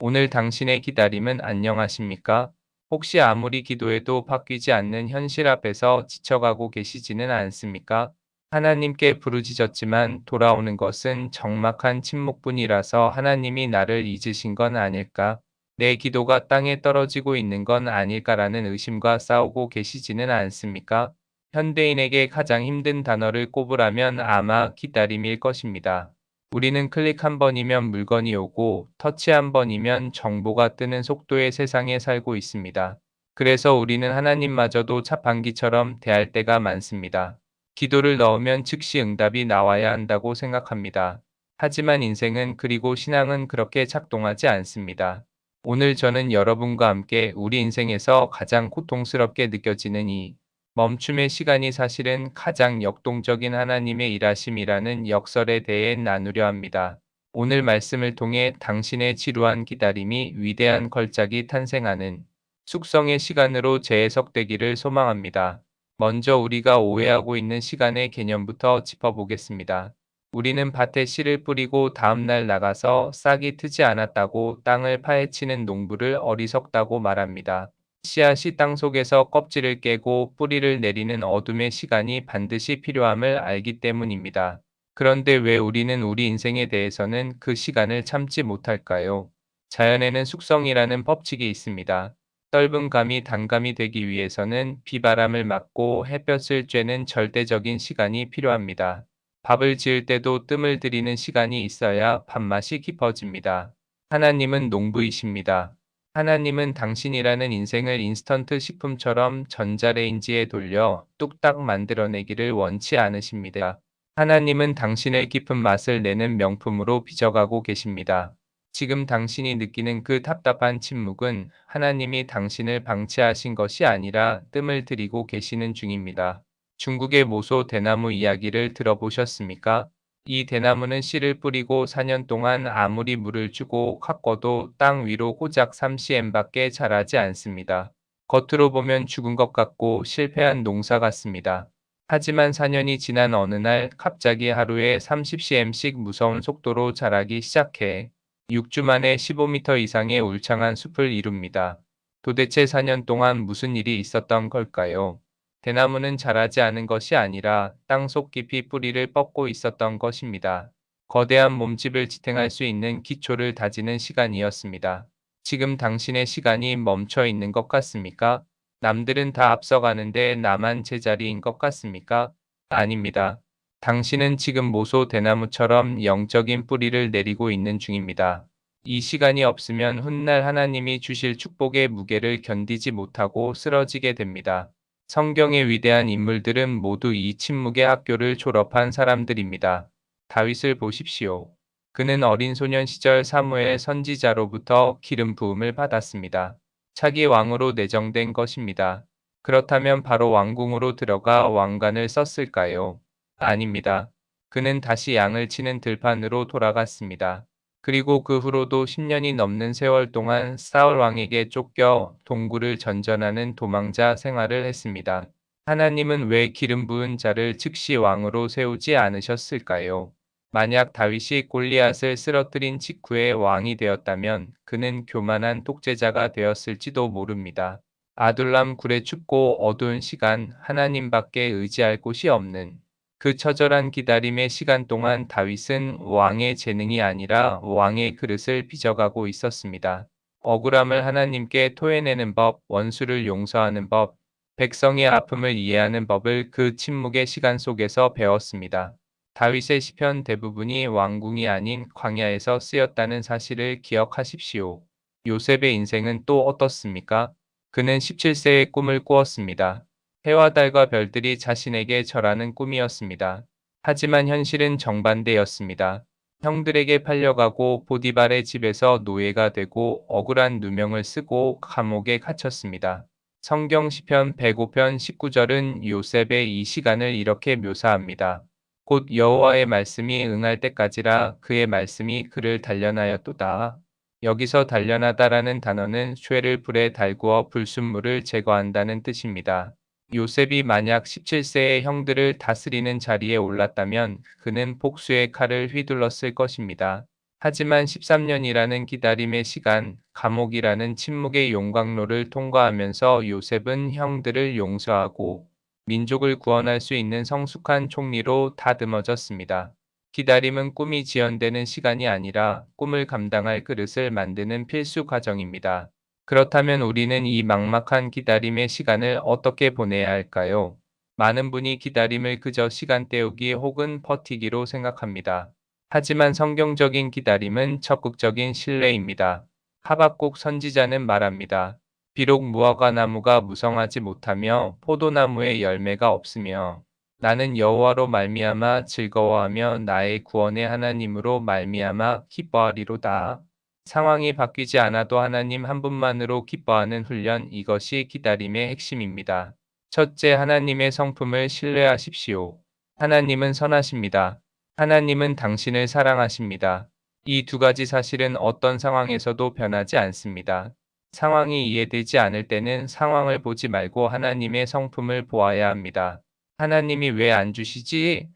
오늘 당신의 기다림은 안녕하십니까? 혹시 아무리 기도해도 바뀌지 않는 현실 앞에서 지쳐가고 계시지는 않습니까? 하나님께 부르짖었지만 돌아오는 것은 적막한 침묵뿐이라서 하나님이 나를 잊으신 건 아닐까? 내 기도가 땅에 떨어지고 있는 건 아닐까라는 의심과 싸우고 계시지는 않습니까? 현대인에게 가장 힘든 단어를 꼽으라면 아마 기다림일 것입니다. 우리는 클릭 한 번이면 물건이 오고 터치 한 번이면 정보가 뜨는 속도의 세상에 살고 있습니다. 그래서 우리는 하나님마저도 자판기처럼 대할 때가 많습니다. 기도를 넣으면 즉시 응답이 나와야 한다고 생각합니다. 하지만 인생은 그리고 신앙은 그렇게 작동하지 않습니다. 오늘 저는 여러분과 함께 우리 인생에서 가장 고통스럽게 느껴지는 이 멈춤의 시간이 사실은 가장 역동적인 하나님의 일하심이라는 역설에 대해 나누려 합니다. 오늘 말씀을 통해 당신의 지루한 기다림이 위대한 걸작이 탄생하는 숙성의 시간으로 재해석되기를 소망합니다. 먼저 우리가 오해하고 있는 시간의 개념부터 짚어보겠습니다. 우리는 밭에 씨를 뿌리고 다음날 나가서 싹이 트지 않았다고 땅을 파헤치는 농부를 어리석다고 말합니다. 씨앗이 땅속에서 껍질을 깨고 뿌리를 내리는 어둠의 시간이 반드시 필요함을 알기 때문입니다. 그런데 왜 우리는 우리 인생에 대해서는 그 시간을 참지 못할까요? 자연에는 숙성이라는 법칙이 있습니다. 떫은 감이 단감이 되기 위해서는 비바람을 맞고 햇볕을 쬐는 절대적인 시간이 필요합니다. 밥을 지을 때도 뜸을 들이는 시간이 있어야 밥맛이 깊어집니다. 하나님은 농부이십니다. 하나님은 당신이라는 인생을 인스턴트 식품처럼 전자레인지에 돌려 뚝딱 만들어내기를 원치 않으십니다. 하나님은 당신의 깊은 맛을 내는 명품으로 빚어가고 계십니다. 지금 당신이 느끼는 그 답답한 침묵은 하나님이 당신을 방치하신 것이 아니라 뜸을 들이고 계시는 중입니다. 중국의 모소 대나무 이야기를 들어보셨습니까? 이 대나무는 씨를 뿌리고 4년 동안 아무리 물을 주고 가꿔도 땅 위로 고작 3cm밖에 자라지 않습니다. 겉으로 보면 죽은 것 같고 실패한 농사 같습니다. 하지만 4년이 지난 어느 날 갑자기 하루에 30cm씩 무서운 속도로 자라기 시작해 6주 만에 15m 이상의 울창한 숲을 이룹니다. 도대체 4년 동안 무슨 일이 있었던 걸까요? 대나무는 자라지 않은 것이 아니라 땅속 깊이 뿌리를 뻗고 있었던 것입니다. 거대한 몸집을 지탱할 수 있는 기초를 다지는 시간이었습니다. 지금 당신의 시간이 멈춰 있는 것 같습니까? 남들은 다 앞서가는데 나만 제자리인 것 같습니까? 아닙니다. 당신은 지금 모소 대나무처럼 영적인 뿌리를 내리고 있는 중입니다. 이 시간이 없으면 훗날 하나님이 주실 축복의 무게를 견디지 못하고 쓰러지게 됩니다. 성경의 위대한 인물들은 모두 이 침묵의 학교를 졸업한 사람들입니다. 다윗을 보십시오. 그는 어린 소년 시절 사무엘 선지자로부터 기름 부음을 받았습니다. 차기 왕으로 내정된 것입니다. 그렇다면 바로 왕궁으로 들어가 왕관을 썼을까요? 아닙니다. 그는 다시 양을 치는 들판으로 돌아갔습니다. 그리고 그 후로도 10년이 넘는 세월 동안 사울 왕에게 쫓겨 동굴을 전전하는 도망자 생활을 했습니다. 하나님은 왜 기름 부은 자를 즉시 왕으로 세우지 않으셨을까요? 만약 다윗이 골리앗을 쓰러뜨린 직후에 왕이 되었다면 그는 교만한 독재자가 되었을지도 모릅니다. 아둘람 굴의 춥고 어두운 시간, 하나님밖에 의지할 곳이 없는 그 처절한 기다림의 시간 동안 다윗은 왕의 재능이 아니라 왕의 그릇을 빚어가고 있었습니다. 억울함을 하나님께 토해내는 법, 원수를 용서하는 법, 백성의 아픔을 이해하는 법을 그 침묵의 시간 속에서 배웠습니다. 다윗의 시편 대부분이 왕궁이 아닌 광야에서 쓰였다는 사실을 기억하십시오. 요셉의 인생은 또 어떻습니까? 그는 17세의 꿈을 꾸었습니다. 해와 달과 별들이 자신에게 절하는 꿈이었습니다. 하지만 현실은 정반대였습니다. 형들에게 팔려가고 보디발의 집에서 노예가 되고 억울한 누명을 쓰고 감옥에 갇혔습니다. 성경 시편 105편 19절은 요셉의 이 시간을 이렇게 묘사합니다. 곧 여호와의 말씀이 응할 때까지라 그의 말씀이 그를 단련하였도다. 여기서 단련하다라는 단어는 쇠를 불에 달구어 불순물을 제거한다는 뜻입니다. 요셉이 만약 17세의 형들을 다스리는 자리에 올랐다면 그는 복수의 칼을 휘둘렀을 것입니다. 하지만 13년이라는 기다림의 시간, 감옥이라는 침묵의 용광로를 통과하면서 요셉은 형들을 용서하고 민족을 구원할 수 있는 성숙한 총리로 다듬어졌습니다. 기다림은 꿈이 지연되는 시간이 아니라 꿈을 감당할 그릇을 만드는 필수 과정입니다. 그렇다면 우리는 이 막막한 기다림의 시간을 어떻게 보내야 할까요? 많은 분이 기다림을 그저 시간 때우기 혹은 버티기로 생각합니다. 하지만 성경적인 기다림은 적극적인 신뢰입니다. 하박국 선지자는 말합니다. 비록 무화과 나무가 무성하지 못하며 포도나무에 열매가 없으며 나는 여호와로 말미암아 즐거워하며 나의 구원의 하나님으로 말미암아 기뻐하리로다. 상황이 바뀌지 않아도 하나님 한 분만으로 기뻐하는 훈련, 이것이 기다림의 핵심입니다. 첫째, 하나님의 성품을 신뢰하십시오. 하나님은 선하십니다. 하나님은 당신을 사랑하십니다. 이 두 가지 사실은 어떤 상황에서도 변하지 않습니다. 상황이 이해되지 않을 때는 상황을 보지 말고 하나님의 성품을 보아야 합니다. 하나님이 왜 안 주시지?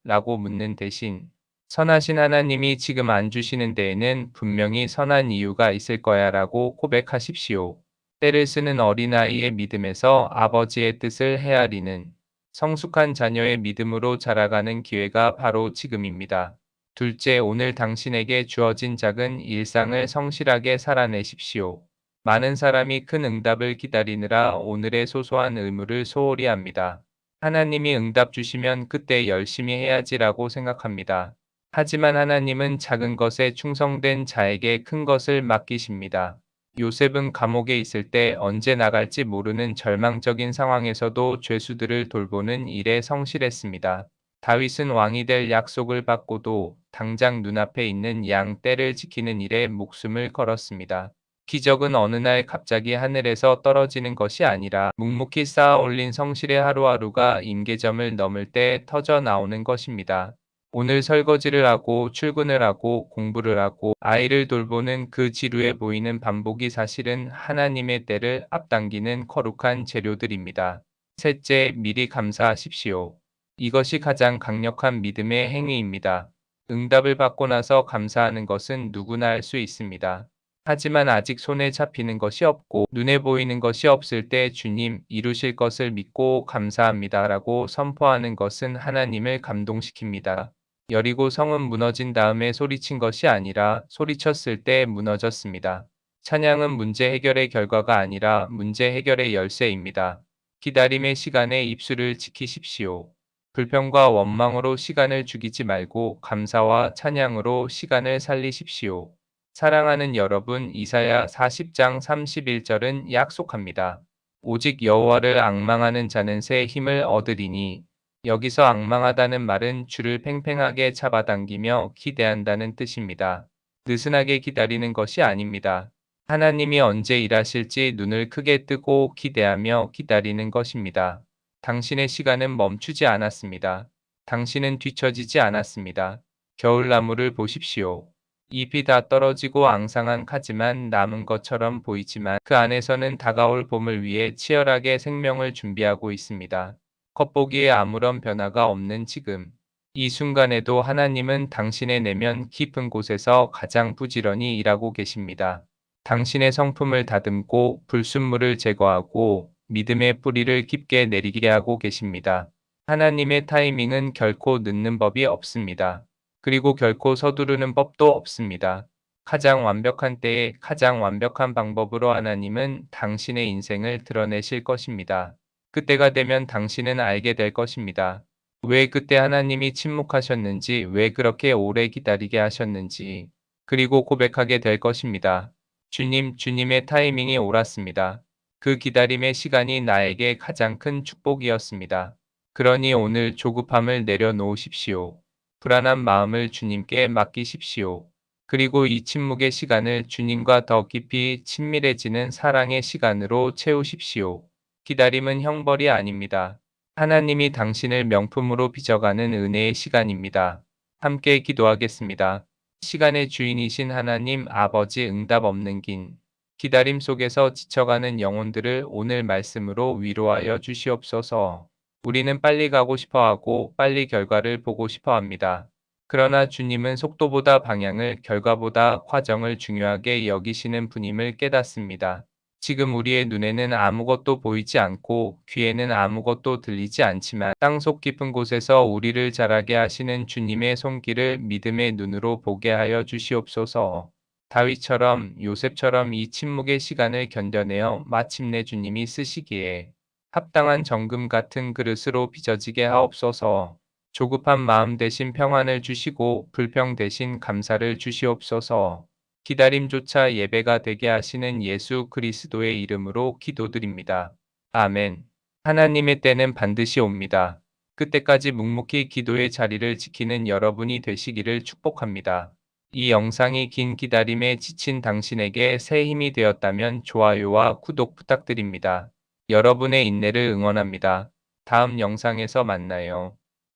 라고 묻는 대신 선하신 하나님이 지금 안 주시는 데에는 분명히 선한 이유가 있을 거야 라고 고백하십시오. 때를 쓰는 어린아이의 믿음에서 아버지의 뜻을 헤아리는 성숙한 자녀의 믿음으로 자라가는 기회가 바로 지금입니다. 둘째, 오늘 당신에게 주어진 작은 일상을 성실하게 살아내십시오. 많은 사람이 큰 응답을 기다리느라 오늘의 소소한 의무를 소홀히 합니다. 하나님이 응답 주시면 그때 열심히 해야지라고 생각합니다. 하지만 하나님은 작은 것에 충성된 자에게 큰 것을 맡기십니다. 요셉은 감옥에 있을 때 언제 나갈지 모르는 절망적인 상황에서도 죄수들을 돌보는 일에 성실했습니다. 다윗은 왕이 될 약속을 받고도 당장 눈앞에 있는 양 떼를 지키는 일에 목숨을 걸었습니다. 기적은 어느 날 갑자기 하늘에서 떨어지는 것이 아니라 묵묵히 쌓아 올린 성실의 하루하루가 임계점을 넘을 때 터져 나오는 것입니다. 오늘 설거지를 하고 출근을 하고 공부를 하고 아이를 돌보는 그 지루해 보이는 반복이 사실은 하나님의 때를 앞당기는 거룩한 재료들입니다. 셋째, 미리 감사하십시오. 이것이 가장 강력한 믿음의 행위입니다. 응답을 받고 나서 감사하는 것은 누구나 할 수 있습니다. 하지만 아직 손에 잡히는 것이 없고 눈에 보이는 것이 없을 때 주님 이루실 것을 믿고 감사합니다라고 선포하는 것은 하나님을 감동시킵니다. 여리고 성은 무너진 다음에 소리친 것이 아니라 소리쳤을 때 무너졌습니다. 찬양은 문제 해결의 결과가 아니라 문제 해결의 열쇠입니다. 기다림의 시간에 입술을 지키십시오. 불평과 원망으로 시간을 죽이지 말고 감사와 찬양으로 시간을 살리십시오. 사랑하는 여러분, 이사야 40장 31절은 약속합니다. 오직 여호와를 앙망하는 자는 새 힘을 얻으리니. 여기서 앙망하다는 말은 줄을 팽팽하게 잡아당기며 기대한다는 뜻입니다. 느슨하게 기다리는 것이 아닙니다. 하나님이 언제 일하실지 눈을 크게 뜨고 기대하며 기다리는 것입니다. 당신의 시간은 멈추지 않았습니다. 당신은 뒤처지지 않았습니다. 겨울나무를 보십시오. 잎이 다 떨어지고 앙상한 가지만 남은 것처럼 보이지만 그 안에서는 다가올 봄을 위해 치열하게 생명을 준비하고 있습니다. 겉보기에 아무런 변화가 없는 지금. 이 순간에도 하나님은 당신의 내면 깊은 곳에서 가장 부지런히 일하고 계십니다. 당신의 성품을 다듬고 불순물을 제거하고 믿음의 뿌리를 깊게 내리게 하고 계십니다. 하나님의 타이밍은 결코 늦는 법이 없습니다. 그리고 결코 서두르는 법도 없습니다. 가장 완벽한 때에 가장 완벽한 방법으로 하나님은 당신의 인생을 드러내실 것입니다. 그때가 되면 당신은 알게 될 것입니다. 왜 그때 하나님이 침묵하셨는지, 왜 그렇게 오래 기다리게 하셨는지, 그리고 고백하게 될 것입니다. 주님, 주님의 타이밍이 옳았습니다. 그 기다림의 시간이 나에게 가장 큰 축복이었습니다. 그러니 오늘 조급함을 내려놓으십시오. 불안한 마음을 주님께 맡기십시오. 그리고 이 침묵의 시간을 주님과 더 깊이 친밀해지는 사랑의 시간으로 채우십시오. 기다림은 형벌이 아닙니다. 하나님이 당신을 명품으로 빚어가는 은혜의 시간입니다. 함께 기도하겠습니다. 시간의 주인이신 하나님 아버지, 응답 없는 긴 기다림 속에서 지쳐가는 영혼들을 오늘 말씀으로 위로하여 주시옵소서. 우리는 빨리 가고 싶어 하고 빨리 결과를 보고 싶어 합니다. 그러나 주님은 속도보다 방향을, 결과보다 과정을 중요하게 여기시는 분임을 깨닫습니다. 지금 우리의 눈에는 아무것도 보이지 않고 귀에는 아무것도 들리지 않지만 땅속 깊은 곳에서 우리를 자라게 하시는 주님의 손길을 믿음의 눈으로 보게 하여 주시옵소서. 다윗처럼, 요셉처럼 이 침묵의 시간을 견뎌내어 마침내 주님이 쓰시기에 합당한 정금 같은 그릇으로 빚어지게 하옵소서. 조급한 마음 대신 평안을 주시고 불평 대신 감사를 주시옵소서. 기다림조차 예배가 되게 하시는 예수 그리스도의 이름으로 기도드립니다. 아멘. 하나님의 때는 반드시 옵니다. 그때까지 묵묵히 기도의 자리를 지키는 여러분이 되시기를 축복합니다. 이 영상이 긴 기다림에 지친 당신에게 새 힘이 되었다면 좋아요와 구독 부탁드립니다. 여러분의 인내를 응원합니다. 다음 영상에서 만나요.